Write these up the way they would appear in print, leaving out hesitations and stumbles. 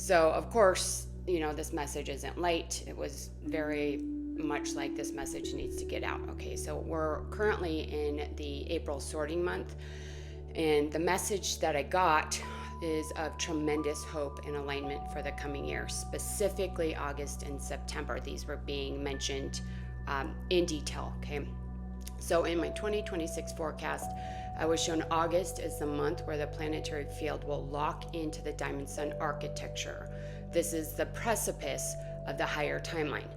So, of course, this message isn't light. It was very much like this message needs to get out. Okay, so we're currently in the April sorting month, and the message that I got is of tremendous hope and alignment for the coming year, specifically August and September. These were being mentioned in detail. Okay, so in my 2026 forecast, I was shown August as the month where the planetary field will lock into the Diamond Sun architecture. This is the precipice of the higher timeline.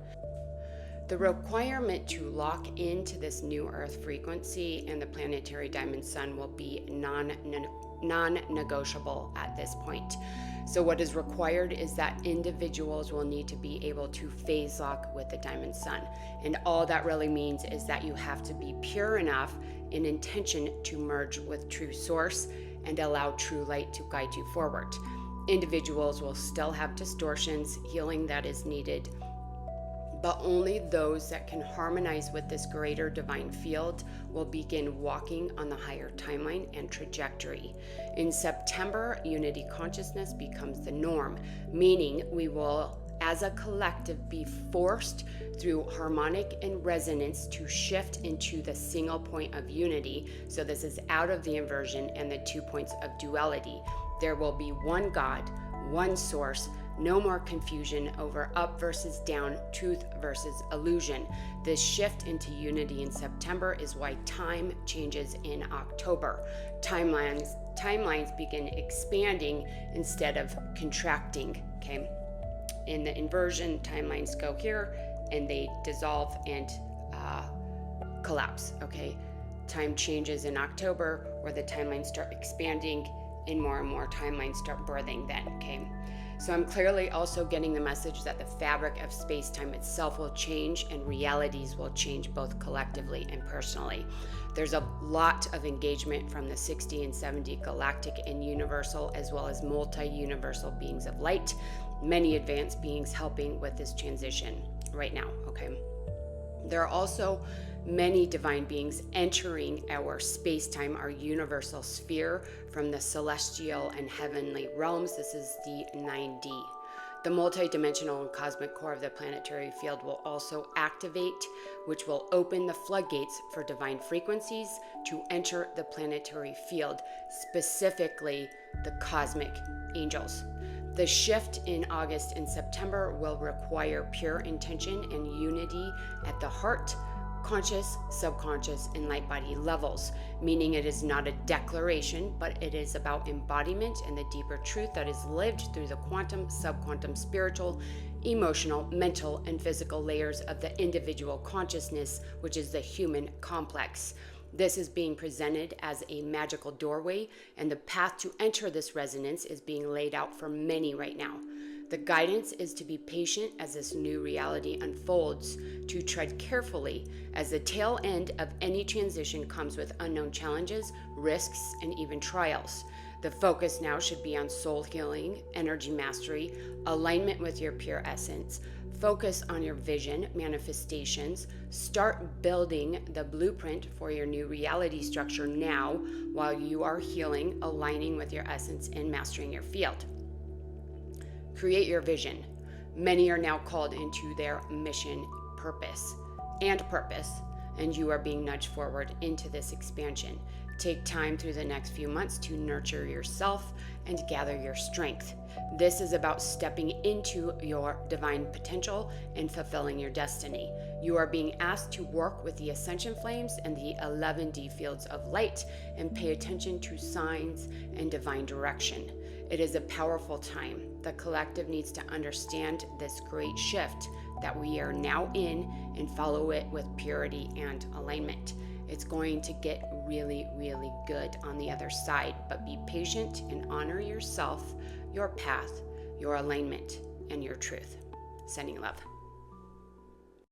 The requirement to lock into this new Earth frequency and the planetary Diamond Sun will be non-negotiable at this point. So what is required is that individuals will need to be able to phase lock with the Diamond Sun. And all that really means is that you have to be pure enough in intention to merge with true source and allow true light to guide you forward. Individuals will still have distortions, healing that is needed, but only those that can harmonize with this greater divine field will begin walking on the higher timeline and trajectory. In September, unity consciousness becomes the norm, meaning we will, as a collective, be forced through harmonic and resonance to shift into the single point of unity. So this is out of the inversion and the 2 points of duality. There will be one God, one source, no more confusion over up versus down, truth versus illusion. This shift into unity in September is why time changes in October. Timelines begin expanding instead of contracting, okay? In the inversion, timelines go here and they dissolve and collapse, okay? Time changes in October where the timelines start expanding and more timelines start birthing then, okay? So I'm clearly also getting the message that the fabric of space-time itself will change and realities will change both collectively and personally. There's a lot of engagement from the 60 and 70 galactic and universal, as well as multi-universal beings of light, many advanced beings helping with this transition right now, okay? There are also many divine beings entering our space-time, our universal sphere from the celestial and heavenly realms. This is the 9D. The multidimensional and cosmic core of the planetary field will also activate, which will open the floodgates for divine frequencies to enter the planetary field, specifically the cosmic angels. The shift in August and September will require pure intention and unity at the heart, conscious, subconscious, and light body levels, meaning it is not a declaration, but it is about embodiment and the deeper truth that is lived through the quantum, subquantum, spiritual, emotional, mental, and physical layers of the individual consciousness, which is the human complex. This is being presented as a magical doorway, and the path to enter this resonance is being laid out for many right now. The guidance is to be patient as this new reality unfolds, to tread carefully as the tail end of any transition comes with unknown challenges, risks, and even trials. The focus now should be on soul healing, energy mastery, alignment with your pure essence. Focus on your vision, manifestations. Start building the blueprint for your new reality structure now while you are healing, aligning with your essence, and mastering your field. Create your vision. Many are now called into their mission, purpose, and you are being nudged forward into this expansion. Take time through the next few months to nurture yourself and gather your strength. This is about stepping into your divine potential and fulfilling your destiny. You are being asked to work with the ascension flames and the 11D fields of light and pay attention to signs and divine direction. It is a powerful time. The collective needs to understand this great shift that we are now in and follow it with purity and alignment. It's going to get really, really good on the other side, but be patient and honor yourself, your path, your alignment, and your truth. Sending love.